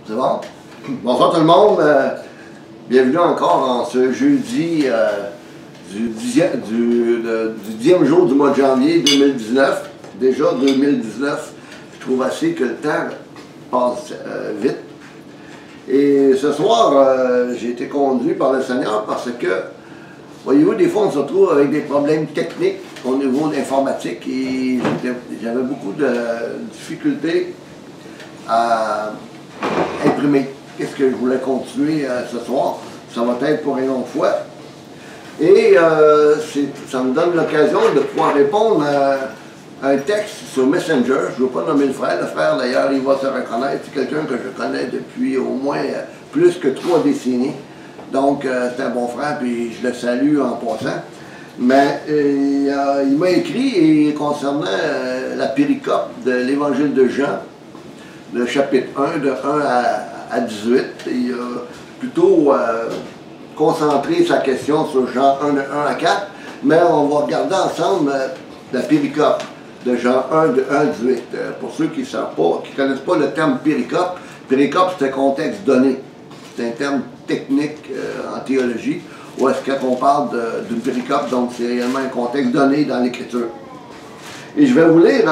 C'est bon? Bonsoir tout le monde. Bienvenue encore en ce jeudi du 10e jour du mois de janvier 2019. Déjà 2019. Je trouve assez que le temps passe vite. Et ce soir, j'ai été conduit par le Seigneur parce que, voyez-vous, des fois on se retrouve avec des problèmes techniques au niveau de l'informatique et j'avais beaucoup de difficultés à imprimer. Qu'est-ce que je voulais continuer ce soir? Ça va être pour une autre fois. Et ça me donne l'occasion de pouvoir répondre à un texte sur Messenger. Je ne veux pas nommer le frère. Le frère, d'ailleurs, il va se reconnaître. C'est quelqu'un que je connais depuis au moins plus que 3 décennies. Donc, c'est un bon frère, puis je le salue en passant. Mais il m'a écrit concernant la péricope de l'Évangile de Jean, le chapitre 1, de 1 à 18. Il a plutôt concentré sa question sur Jean 1, de 1 à 4, mais on va regarder ensemble la péricope de Jean 1, de 1 à 18. Pour ceux qui ne connaissent pas le terme péricope, c'est un contexte donné. C'est un terme technique en théologie, où est-ce qu'on parle d'une péricope, donc c'est réellement un contexte donné dans l'Écriture. Et je vais vous lire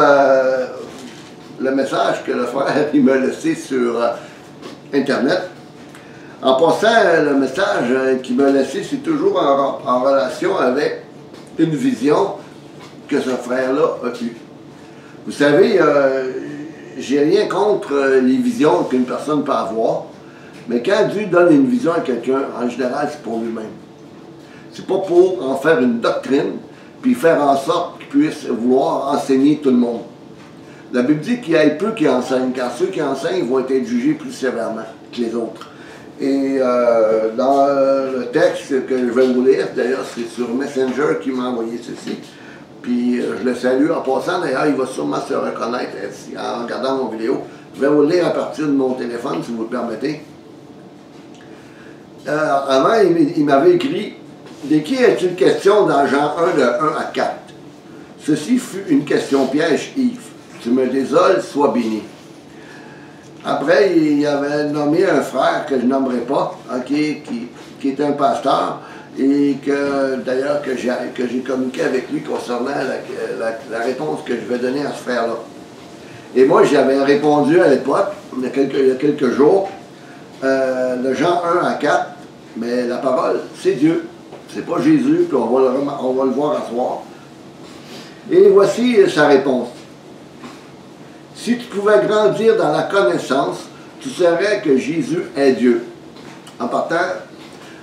le message que le frère m'a laissé sur Internet. En passant, le message qu'il m'a laissé, c'est toujours en relation avec une vision que ce frère-là a eue. Vous savez, j'ai rien contre les visions qu'une personne peut avoir, mais quand Dieu donne une vision à quelqu'un, en général, c'est pour lui-même. C'est pas pour en faire une doctrine, puis faire en sorte qu'il puisse vouloir enseigner tout le monde. La Bible dit qu'il y a peu qui enseignent, car ceux qui enseignent vont être jugés plus sévèrement que les autres. Et dans le texte que je vais vous lire, d'ailleurs c'est sur Messenger qui m'a envoyé ceci, puis je le salue en passant, d'ailleurs il va sûrement se reconnaître en regardant mon vidéo. Je vais vous le lire à partir de mon téléphone, si vous le permettez. Avant, il m'avait écrit « De qui est-il question dans Jean 1, de 1 à 4 ?» Ceci fut une question piège, Yves. Tu me désoles, sois béni. Après, il avait nommé un frère que je nommerai pas, qui est un pasteur, et que d'ailleurs que j'ai communiqué avec lui concernant la réponse que je vais donner à ce frère-là. Et moi, j'avais répondu à l'époque, il y a quelques jours, le Jean 1 à 4, mais la parole, c'est Dieu. C'est pas Jésus, puis on va le voir à soir. Et voici sa réponse. Si tu pouvais grandir dans la connaissance, tu saurais que Jésus est Dieu. En partant,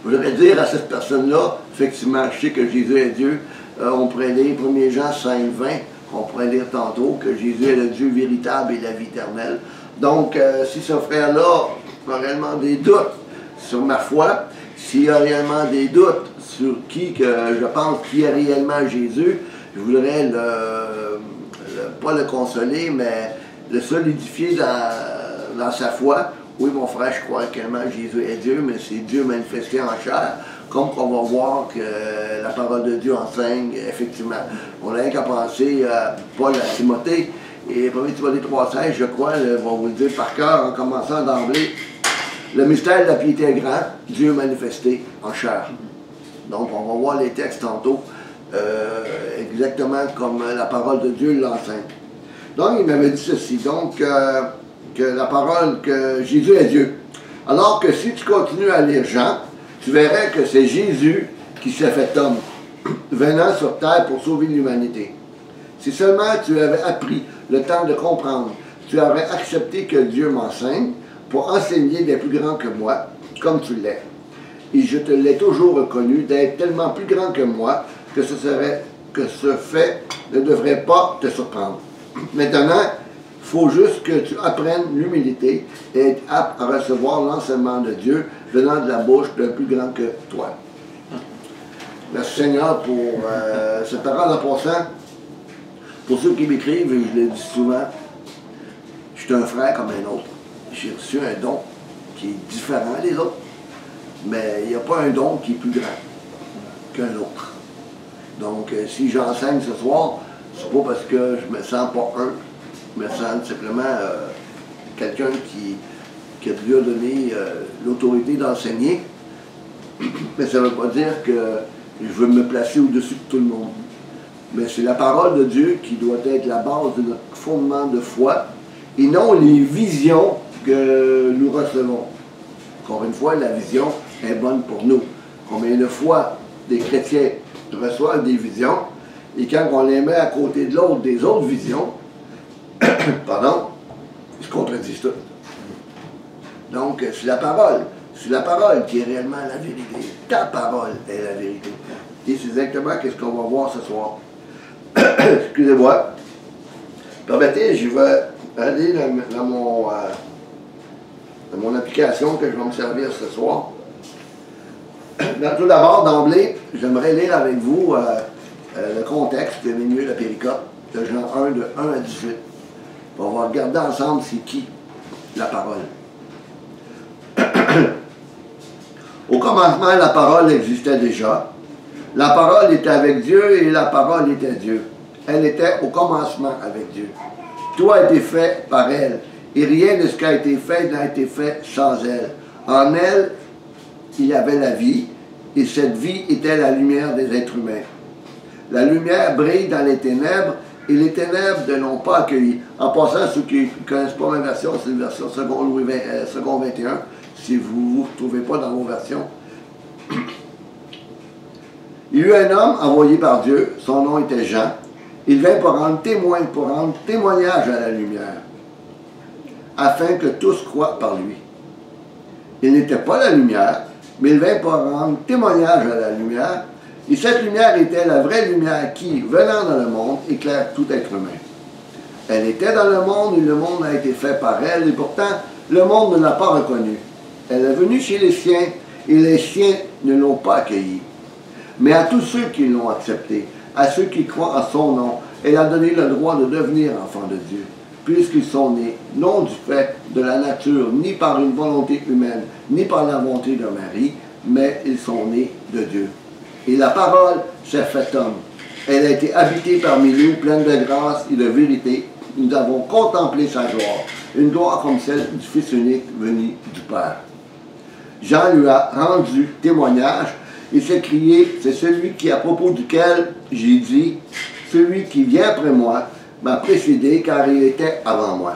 je voudrais dire à cette personne-là, effectivement, je sais que Jésus est Dieu. On pourrait lire 1 Jean 5, 20, on pourrait lire tantôt que Jésus est le Dieu véritable et la vie éternelle. Donc, si ce frère-là a réellement des doutes sur ma foi, s'il a réellement des doutes sur qui que je pense qui est réellement Jésus, je voudrais pas le consoler, mais le solidifier dans sa foi. Oui, mon frère, je crois qu'également Jésus est Dieu, mais c'est Dieu manifesté en chair, comme qu'on va voir que la parole de Dieu enseigne, effectivement. On n'a rien qu'à penser à Paul à Timothée, et 1 Timothée 3,16, je crois, va vous le dire par cœur, en commençant d'emblée. Le mystère de la piété est grand, Dieu manifesté en chair. Donc, on va voir les textes tantôt, exactement comme la parole de Dieu l'enseigne. Donc, il m'avait dit ceci, donc, que la parole, que Jésus est Dieu. Alors que si tu continues à lire Jean, tu verrais que c'est Jésus qui s'est fait homme, venant sur terre pour sauver l'humanité. Si seulement tu avais appris le temps de comprendre, tu aurais accepté que Dieu m'enseigne pour enseigner des plus grands que moi, comme tu l'es. Et je te l'ai toujours reconnu d'être tellement plus grand que moi que ce fait ne devrait pas te surprendre. Maintenant, il faut juste que tu apprennes l'humilité et être apte à recevoir l'enseignement de Dieu venant de la bouche d'un plus grand que toi. Merci Seigneur pour cette parole en passant. Pour ceux qui m'écrivent, et je le dis souvent, je suis un frère comme un autre. J'ai reçu un don qui est différent des autres, mais il n'y a pas un don qui est plus grand qu'un autre. Donc, si j'enseigne ce soir, c'est pas parce que je me sens pas je me sens simplement quelqu'un qui lui a donné l'autorité d'enseigner. Mais ça ne veut pas dire que je veux me placer au-dessus de tout le monde. Mais c'est la parole de Dieu qui doit être la base de notre fondement de foi et non les visions que nous recevons. Encore une fois, la vision est bonne pour nous. Combien de fois des chrétiens reçoivent des visions et quand on les met à côté de l'autre des autres visions, pardon, ils se contredisent toutes. Donc, c'est la parole. C'est la parole qui est réellement la vérité. Ta parole est la vérité. Et c'est exactement ce qu'on va voir ce soir. Excusez-moi. Permettez, je vais aller dans mon application que je vais me servir ce soir. Tout d'abord, d'emblée, j'aimerais lire avec vous le contexte de milieu de la péricope de Jean 1, de 1 à 18. On va regarder ensemble c'est qui la parole. Au commencement, la parole existait déjà. La parole était avec Dieu et la parole était Dieu. Elle était au commencement avec Dieu. Tout a été fait par elle, et rien de ce qui a été fait n'a été fait sans elle. En elle, il y avait la vie, et cette vie était la lumière des êtres humains. La lumière brille dans les ténèbres, et les ténèbres ne l'ont pas accueillie. En passant, ceux qui ne connaissent pas ma version, c'est la version second 21, si vous ne vous retrouvez pas dans vos versions. Il y eut un homme envoyé par Dieu, son nom était Jean. Il vint pour rendre témoignage à la lumière, afin que tous croient par lui. Il n'était pas la lumière, mais il vint pour rendre témoignage à la lumière, et cette lumière était la vraie lumière qui, venant dans le monde, éclaire tout être humain. Elle était dans le monde, et le monde a été fait par elle, et pourtant, le monde ne l'a pas reconnue. Elle est venue chez les siens, et les siens ne l'ont pas accueillie. Mais à tous ceux qui l'ont accepté, à ceux qui croient en son nom, elle a donné le droit de devenir enfants de Dieu, puisqu'ils sont nés, non du fait de la nature, ni par une volonté humaine, ni par la volonté d'un mari, mais ils sont nés de Dieu. Et la parole s'est faite homme. Elle a été habitée parmi nous, pleine de grâce et de vérité. Nous avons contemplé sa gloire, une gloire comme celle du Fils unique venu du Père. Jean lui a rendu témoignage et s'est crié, c'est celui qui, à propos duquel j'ai dit, celui qui vient après moi m'a précédé car il était avant moi.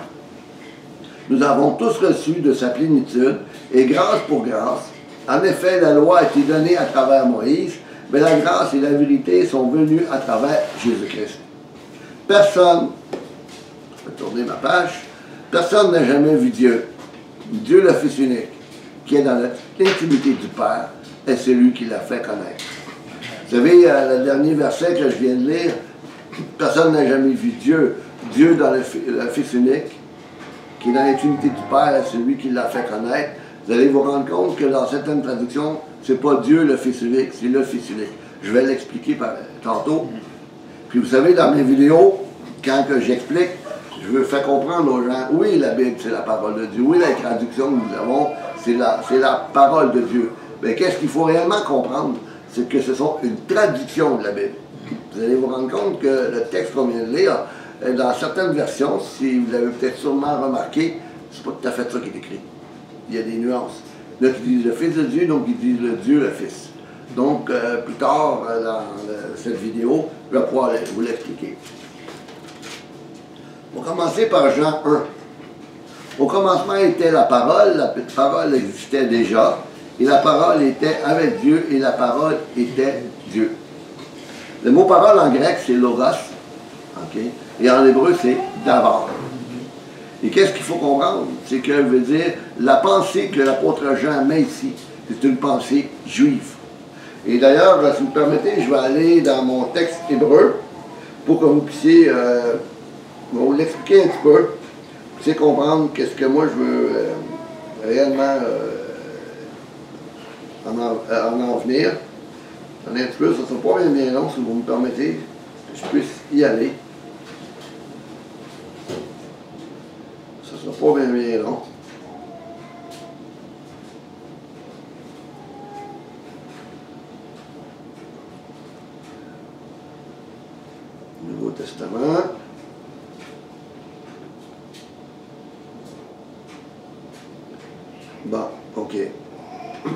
Nous avons tous reçu de sa plénitude et grâce pour grâce. En effet, la loi a été donnée à travers Moïse, mais la grâce et la vérité sont venues à travers Jésus-Christ. Personne, je vais tourner ma page, personne n'a jamais vu Dieu. Dieu le Fils unique, qui est dans l'intimité du Père, est celui qui l'a fait connaître. Vous savez, le dernier verset que je viens de lire, personne n'a jamais vu Dieu. Dieu dans le Fils unique, qui est dans l'intimité du Père, est celui qui l'a fait connaître. Vous allez vous rendre compte que dans certaines traductions, ce n'est pas Dieu le Fils unique, c'est le Fils unique. Je vais l'expliquer tantôt. Puis vous savez, dans mes vidéos, quand j'explique, je veux faire comprendre aux gens, oui, la Bible, c'est la parole de Dieu. Oui, la traduction que nous avons, c'est la parole de Dieu. Mais qu'est-ce qu'il faut réellement comprendre? C'est que ce sont une traduction de la Bible. Vous allez vous rendre compte que le texte qu'on vient de lire, dans certaines versions, si vous avez peut-être sûrement remarqué, c'est pas tout à fait ça qui est écrit. Il y a des nuances. Là, ils disent le Fils de Dieu, donc ils disent le Dieu, le Fils. Donc, plus tard, dans cette vidéo, je vais pouvoir vous l'expliquer. On va commencer par Jean 1. Au commencement était la parole existait déjà, et la parole était avec Dieu, et la parole était Dieu. Le mot parole en grec, c'est logos, okay? Et en hébreu, c'est davar. Et qu'est-ce qu'il faut comprendre? C'est que veut dire la pensée que l'apôtre Jean met ici, c'est une pensée juive. Et d'ailleurs, si vous me permettez, je vais aller dans mon texte hébreu pour que vous puissiez vous l'expliquer un petit peu, vous puissiez comprendre qu'est-ce que moi je veux réellement en venir. J'en ai un petit peu, ça ne sera pas bien long, si vous me permettez, que je puisse y aller. Ça ne sera pas bien long. Nouveau Testament. Bon, OK. Vous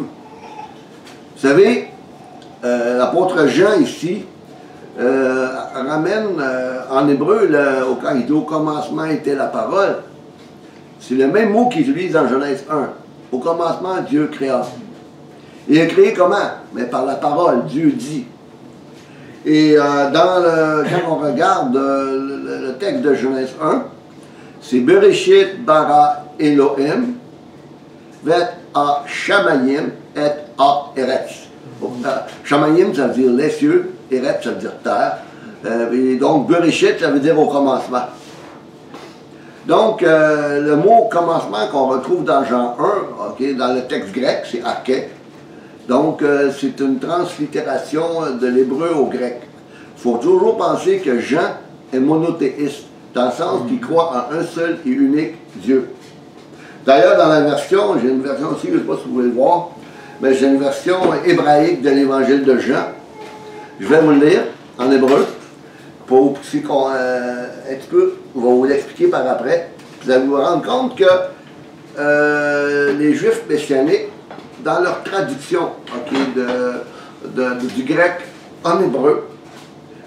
savez, l'apôtre Jean ici ramène en hébreu, quand il dit au commencement était la parole, c'est le même mot qu'il utilise dans Genèse 1. Au commencement, Dieu créa. Il a créé comment? Mais par la parole, Dieu dit. Et quand on regarde le texte de Genèse 1, c'est Bereshit bara Elohim, vet a Shamayim et a Eretz. Shamayim, ça veut dire les cieux, Eretz, ça veut dire terre. Et donc, Bereshit, ça veut dire au commencement. Donc, le mot commencement qu'on retrouve dans Jean 1, okay, dans le texte grec, c'est arché. Donc, c'est une translittération de l'hébreu au grec. Il faut toujours penser que Jean est monothéiste, dans le sens qu'il croit en un seul et unique Dieu. D'ailleurs, dans la version, j'ai une version aussi, je ne sais pas si vous pouvez le voir, mais j'ai une version hébraïque de l'évangile de Jean. Je vais vous le lire en hébreu, pour qu'on un petit peu, on va vous l'expliquer par après. Vous allez vous rendre compte que les Juifs messianiques, dans leur traduction du grec en hébreu,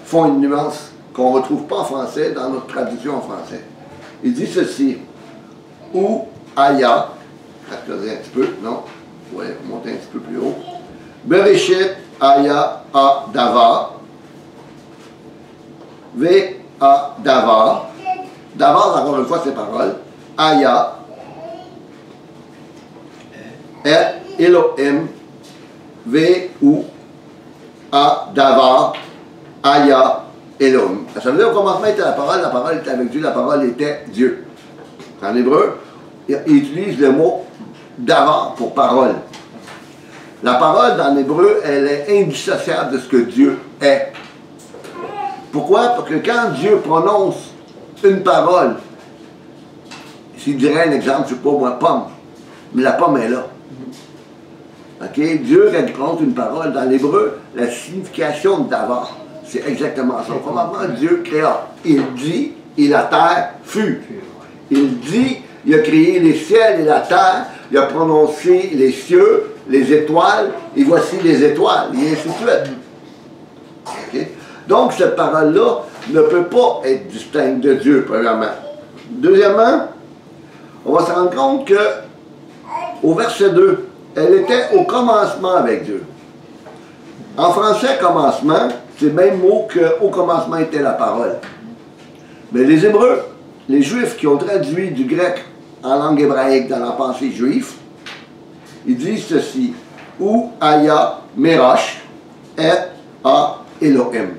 font une nuance qu'on ne retrouve pas en français dans notre traduction en français. Il dit ceci, ou aya, un petit peu, non, oui, monter un petit peu plus haut, Bereshit aya a davar, ve a davar, davar, encore une fois, c'est paroles, aya, et Elohim, ve ou a davar, aya, Elohim. Ça veut dire au commencement était la parole était avec Dieu, la parole était Dieu. En hébreu, il utilise le mot davar pour parole. La parole dans l'hébreu, elle est indissociable de ce que Dieu est. Pourquoi? Parce que quand Dieu prononce une parole, s'il dirait un exemple, je ne sais pas moi, pomme, mais la pomme est là. Okay? Dieu, quand il prononce une parole, dans l'hébreu, la signification de davar, c'est exactement ça. Premièrement, Dieu créa. Il dit, et la terre fut. Il dit, il a créé les ciels et la terre, il a prononcé les cieux, les étoiles, et voici les étoiles, et ainsi de suite. Okay? Donc, cette parole-là ne peut pas être distincte de Dieu, premièrement. Deuxièmement, on va se rendre compte que, au verset 2, elle était au commencement avec Dieu. En français, commencement, c'est le même mot que au commencement était la parole. Mais les Hébreux, les Juifs qui ont traduit du grec en langue hébraïque dans la pensée juive, ils disent ceci, ou aya merash et a Elohim.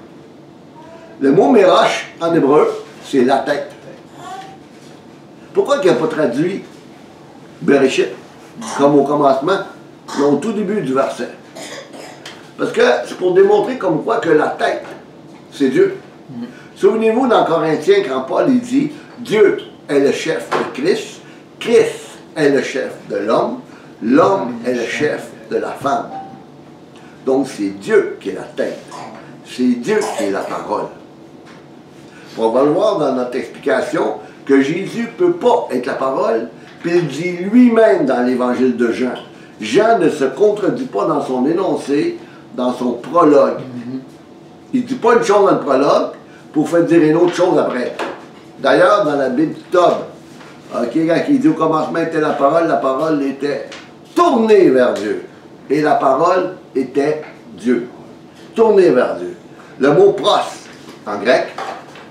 Le mot merash en hébreu, c'est la tête. Pourquoi il n'a pas traduit Bereshit comme au commencement, mais au tout début du verset? Parce que c'est pour démontrer comme quoi que la tête, c'est Dieu. Souvenez-vous dans Corinthiens, quand Paul il dit Dieu est le chef de Christ, Christ est le chef de l'homme, l'homme est le chef de la femme. Donc c'est Dieu qui est la tête. C'est Dieu qui est la parole. On va le voir dans notre explication que Jésus ne peut pas être la parole, puis il dit lui-même dans l'évangile de Jean. Jean ne se contredit pas dans son énoncé, dans son prologue. Il ne dit pas une chose dans le prologue pour faire dire une autre chose après. D'ailleurs, dans la Bible Tob, quand il dit au commencement était la parole était tournée vers Dieu. Et la parole était Dieu. Tournée vers Dieu. Le mot pros, en grec,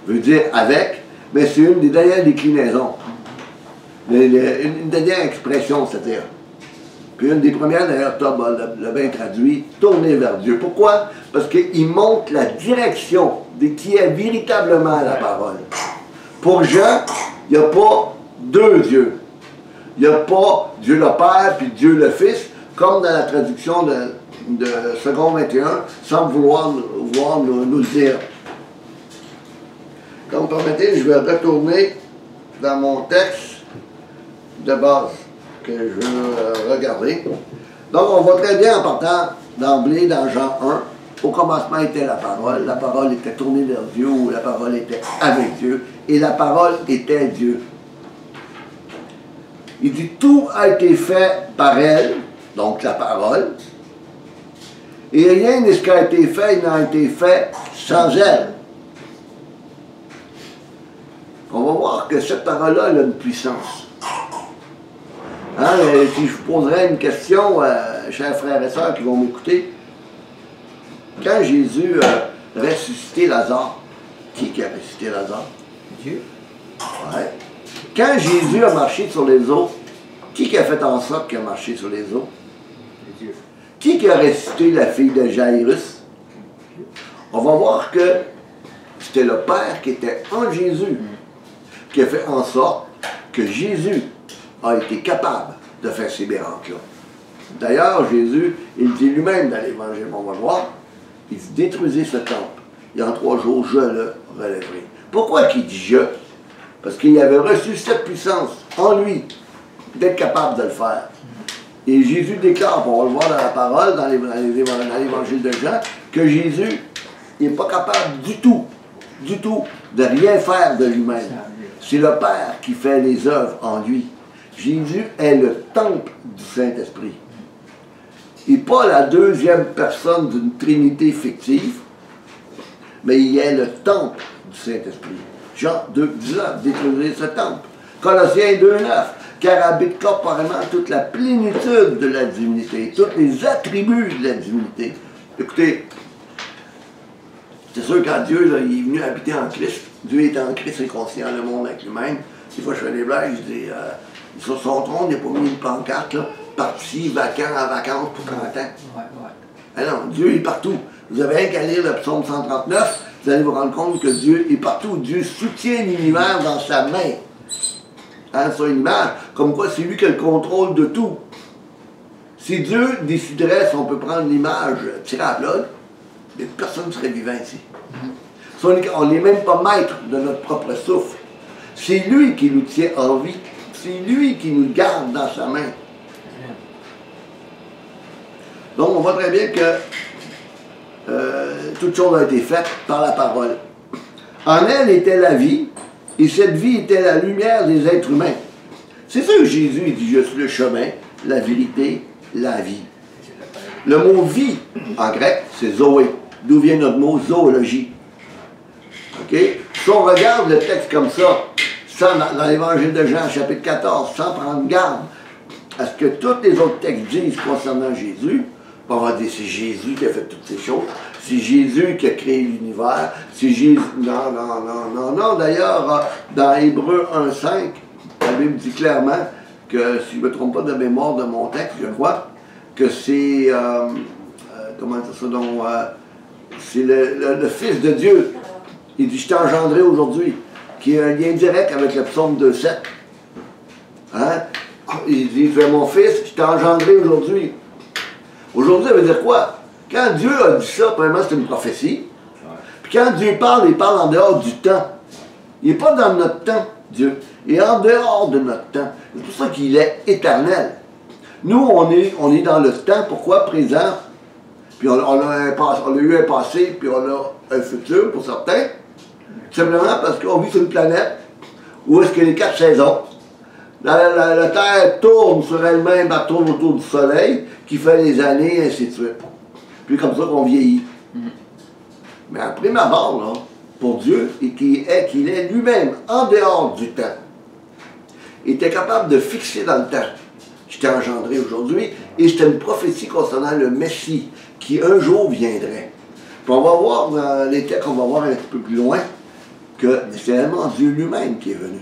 veut dire avec, mais c'est une des dernières déclinaisons. Une dernière expression, c'est-à-dire. Puis une des premières, d'ailleurs, Tob l'a bien traduit, tourner vers Dieu. Pourquoi? Parce qu'il montre la direction de qui est véritablement la parole. Pour Jean, il n'y a pas deux dieux. Il n'y a pas Dieu le Père puis Dieu le Fils, comme dans la traduction de Second 21, sans vouloir nous le dire. Comme permettez, je vais retourner dans mon texte de base que je veux regarder. Donc, on voit très bien en partant d'emblée dans Jean 1, au commencement était la parole était tournée vers Dieu, ou la parole était avec Dieu, et la parole était Dieu. Il dit, tout a été fait par elle, donc la parole, et rien de ce qui a été fait n'a été fait sans elle. On va voir que cette parole-là, elle a une puissance. Hein, si je vous poserais une question, chers frères et sœurs qui vont m'écouter, quand Jésus a ressuscité Lazare, qui a ressuscité Lazare? Dieu. Ouais. Quand Jésus a marché sur les eaux, qui a fait en sorte qu'il a marché sur les eaux? Dieu. Qui a ressuscité la fille de Jairus? On va voir que c'était le Père qui était en Jésus, qui a fait en sorte que Jésus a été capable de faire ces miracles-là. D'ailleurs, Jésus, il dit lui-même dans l'Évangile, on va voir, il dit, détruisez ce temple, et en 3 jours, je le relèverai. Pourquoi qu'il dit je? Parce qu'il avait reçu cette puissance en lui, d'être capable de le faire. Et Jésus déclare, on va le voir dans la parole, dans l'Évangile de Jean, que Jésus n'est pas capable du tout, de rien faire de lui-même. C'est le Père qui fait les œuvres en lui. Jésus est le temple du Saint-Esprit. Il n'est pas la deuxième personne d'une trinité fictive, mais il est le temple du Saint-Esprit. Jean 2,19, détruisez ce temple. Colossiens 2,9, car habite corporellement toute la plénitude de la divinité, tous les attributs de la divinité. Écoutez, c'est sûr quand Dieu là, il est venu habiter en Christ, Dieu est en Christ et conscient le monde avec lui-même. Des fois je fais des blagues, je dis, sur son trône, il n'y a pas mis une pancarte, là, parti, vacant, en vacances pour 30 ans. Ouais. Ah non, Dieu est partout. Vous avez rien qu'à lire le psaume 139, vous allez vous rendre compte que Dieu est partout. Dieu soutient l'univers dans sa main. Hein, sur une image, comme quoi c'est lui qui a le contrôle de tout. Si Dieu déciderait, si on peut prendre l'image tirée à la plug, personne ne serait vivant ici. Si on n'est même pas maître de notre propre souffle. C'est lui qui nous tient en vie. C'est lui qui nous garde dans sa main. Donc on voit très bien que toute chose a été faite par la parole. En elle était la vie, et cette vie était la lumière des êtres humains. C'est ça que Jésus il dit, je suis le chemin, la vérité, la vie. Le mot vie, en grec, c'est zoé, d'où vient notre mot zoologie. OK? Si on regarde le texte comme ça, dans l'Évangile de Jean, chapitre 14, sans prendre garde à ce que tous les autres textes disent concernant Jésus, on va dire c'est Jésus qui a fait toutes ces choses, c'est Jésus qui a créé l'univers, c'est Jésus... Non. D'ailleurs, dans Hébreux 1,5, la Bible dit clairement que, si je ne me trompe pas de mémoire de mon texte, je crois, que c'est... comment dire ça donc... c'est le Fils de Dieu. Il dit, je t'ai engendré aujourd'hui, qui a un lien direct avec le psaume 2,7. Hein? Il dit, tu es mon fils, je t'ai engendré aujourd'hui. Aujourd'hui, ça veut dire quoi? Quand Dieu a dit ça, premièrement, c'est une prophétie. Puis quand Dieu parle, il parle en dehors du temps. Il n'est pas dans notre temps, Dieu. Il est en dehors de notre temps. C'est pour ça qu'il est éternel. Nous, on est dans le temps. Pourquoi? Présent. Puis on a eu un passé, puis on a un futur pour certains. Simplement parce qu'on vit sur une planète où est-ce que les 4 saisons. La Terre tourne sur elle-même, elle tourne autour du Soleil, qui fait les années, et ainsi de suite. Puis comme ça qu'on vieillit. Mais après ma mort, là, pour Dieu, et qu'il est lui-même en dehors du temps, il était capable de fixer dans le temps. Je t'ai engendré aujourd'hui, et c'était une prophétie concernant le Messie, qui un jour viendrait. Puis on va voir dans les textes, on va voir un petit peu plus loin, que c'est vraiment Dieu lui-même qui est venu.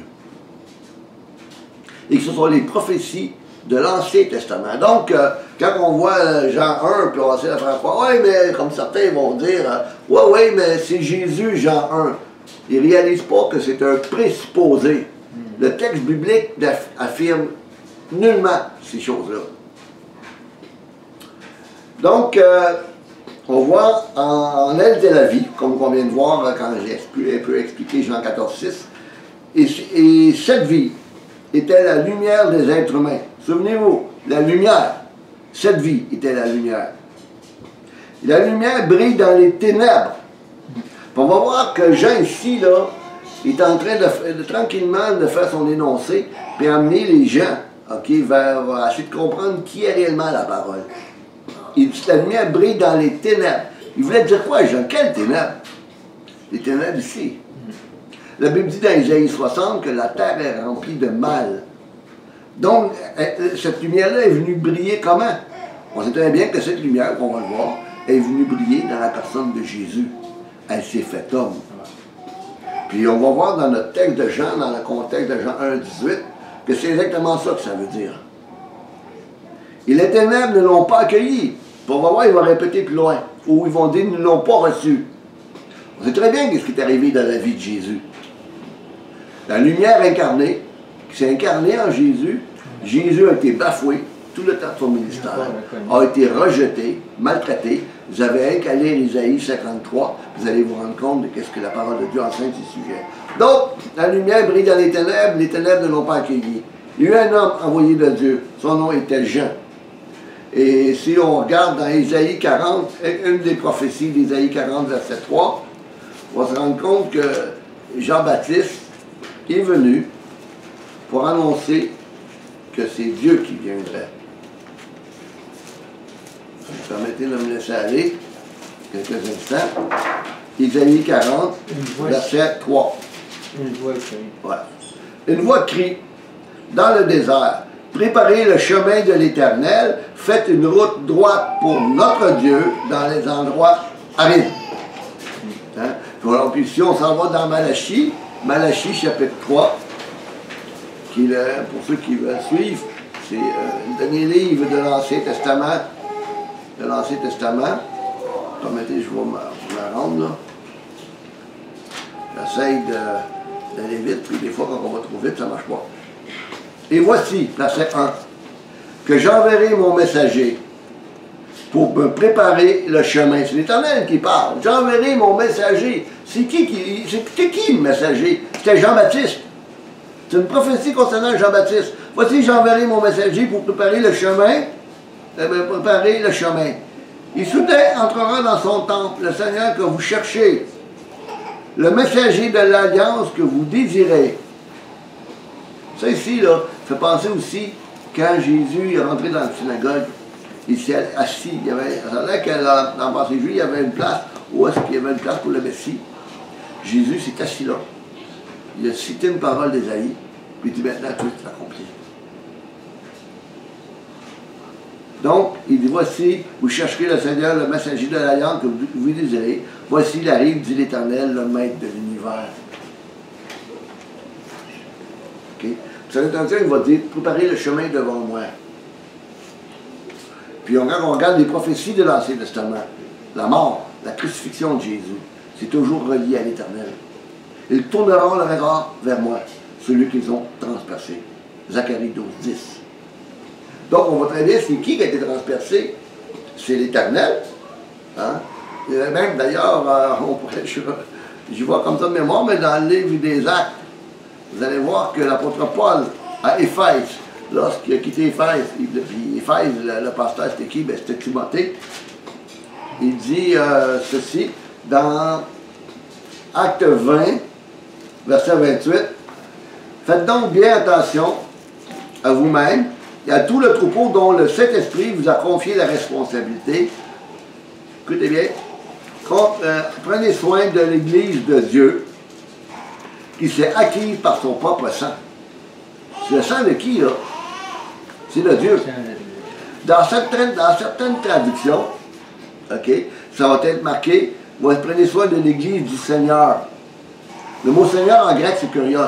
Et que ce sont les prophéties de l'Ancien Testament. Donc, quand on voit Jean 1, puis on essaie de faire croire, oui, mais comme certains vont dire, oui, mais c'est Jésus, Jean 1. Ils ne réalisent pas que c'est un présupposé. Le texte biblique affirme nullement ces choses-là. Donc, on voit en elle de la vie, comme on vient de voir quand j'ai un peu expliqué Jean 14, 6, et cette vie était la lumière des êtres humains. Souvenez-vous, la lumière, cette vie était la lumière. La lumière brille dans les ténèbres. On va voir que Jean ici, là, est en train de tranquillement de faire son énoncé, puis amener les gens okay, va essayer de comprendre qui est réellement la parole. Il dit, la lumière brille dans les ténèbres. Il voulait dire quoi, Jean? Quelles ténèbres? Les ténèbres ici. La Bible dit dans Isaïe 60 que la terre est remplie de mal. Donc, cette lumière-là est venue briller comment? On sait très bien que cette lumière, qu'on va le voir, est venue briller dans la personne de Jésus. Elle s'est faite homme. Puis on va voir dans notre texte de Jean, dans le contexte de Jean 1, 18, que c'est exactement ça que ça veut dire. Et les ténèbres ne l'ont pas accueilli. Puis on va voir, il va répéter plus loin. Ou ils vont dire, ils ne l'ont pas reçu. On sait très bien ce qui est arrivé dans la vie de Jésus. La lumière incarnée, qui s'est incarnée en Jésus, Jésus a été bafoué tout le temps de son ministère, a été rejeté, maltraité. Vous avez qu'à lire Isaïe 53, vous allez vous rendre compte de ce que la parole de Dieu enseigne ce sujet. Donc, la lumière brille dans les ténèbres ne l'ont pas accueilli. Il y a eu un homme envoyé de Dieu, son nom était Jean. Et si on regarde dans Isaïe 40, une des prophéties d'Isaïe 40, verset 3, on va se rendre compte que Jean-Baptiste est venu pour annoncer que c'est Dieu qui viendrait. Vous permettez de me laisser aller quelques instants. Isaïe 40, verset 3. Une voix crie. Voilà. Une voix crie dans le désert. Préparez le chemin de l'Éternel, faites une route droite pour notre Dieu dans les endroits arides. Hein? Puis ici, on s'en va dans Malachie, Malachie chapitre 3, qui est, pour ceux qui veulent suivre, c'est le dernier livre de l'Ancien Testament. De l'Ancien Testament. Permettez, je vais me rendre là. J'essaye d'aller vite, puis des fois, quand on va trop vite, ça ne marche pas. Et voici, verset 1, que j'enverrai mon messager pour me préparer le chemin. C'est l'Éternel qui parle. J'enverrai mon messager. C'était qui le messager? C'était Jean-Baptiste. C'est une prophétie concernant Jean-Baptiste. Voici, j'enverrai mon messager pour préparer le chemin. Préparer le chemin. Il soudain entrera dans son temple, le Seigneur que vous cherchez, le messager de l'alliance que vous désirez. Ça ici, là, fait penser aussi quand Jésus est rentré dans la synagogue, il s'est assis. Il y avait, ça a l'air que dans le passé juif, il y avait une place, où est-ce qu'il y avait une place pour le Messie. Jésus s'est assis là. Il a cité une parole d'Ésaïe, puis il dit maintenant tout est accompli. Donc, il dit, voici, vous chercherez le Seigneur, le messager de l'alliance que vous désirez. Voici, il arrive, dit l'Éternel, le maître de l'univers. OK? Son intention, il va dire, préparez le chemin devant moi. Puis quand on regarde les prophéties de l'Ancien Testament, la mort, la crucifixion de Jésus, c'est toujours relié à l'Éternel. Ils tourneront le regard vers moi, celui qu'ils ont transpercé. Zacharie 12, 10. Donc, on voit très bien, c'est qui a été transpercé? C'est l'Éternel. Hein? Même, d'ailleurs, j'y vois comme ça de mémoire, mais dans le livre des Actes, vous allez voir que l'apôtre Paul, à Éphèse, lorsqu'il a quitté Éphèse, puis Éphèse, le pasteur, c'était qui? Ben, c'était Timothée. Il dit ceci, dans Acte 20, verset 28, « Faites donc bien attention à vous-même, et à tout le troupeau dont le Saint-Esprit vous a confié la responsabilité. » Écoutez bien. Prenez soin de l'Église de Dieu qui s'est acquise par son propre sang. C'est le sang de qui, là? C'est de Dieu. Dans certaines traductions, OK, ça va être marqué, prenez soin de l'Église du Seigneur. Le mot Seigneur en grec, c'est kurios.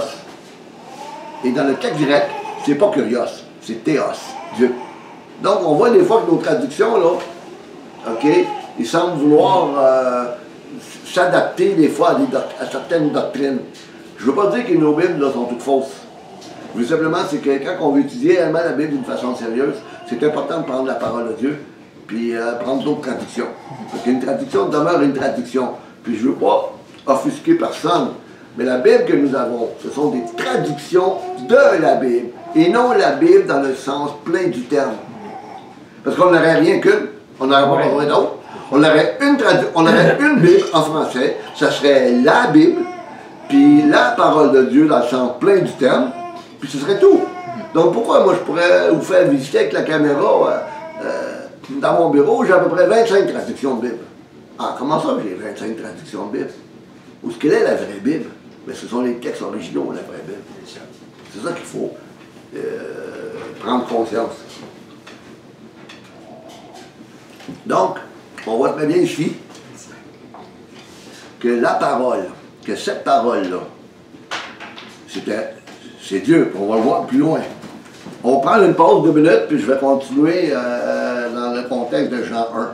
Et dans le texte grec, c'est pas kurios. C'est théos, Dieu. Donc, on voit des fois que nos traductions, là, OK, ils semblent vouloir s'adapter des fois à certaines doctrines. Je ne veux pas dire que nos Bibles là, sont toutes fausses. Je veux simplement, c'est que quand on veut étudier réellement la Bible d'une façon sérieuse, c'est important de prendre la parole de Dieu, puis prendre d'autres traductions. Parce qu'une traduction demeure une traduction. Puis je ne veux pas offusquer personne. Mais la Bible que nous avons, ce sont des traductions de la Bible, et non la Bible dans le sens plein du terme. Parce qu'on n'aurait rien qu'une, on n'aurait pas besoin d'autre. On aurait une Bible en français, ça serait la Bible, puis la parole de Dieu dans le sens plein du terme, Puis ce serait tout. Donc pourquoi moi je pourrais vous faire visiter avec la caméra dans mon bureau, j'ai à peu près 25 traductions de Bible. Ah, comment ça j'ai 25 traductions de Bible? Où est-ce qu'elle est la vraie Bible? Mais ce sont les textes originaux, la vraie Bible. C'est ça qu'il faut prendre conscience. Donc, on voit très bien ici que la parole, que cette parole-là, c'est Dieu. On va le voir plus loin. On prend une pause de 2 minutes, puis je vais continuer dans le contexte de Jean 1.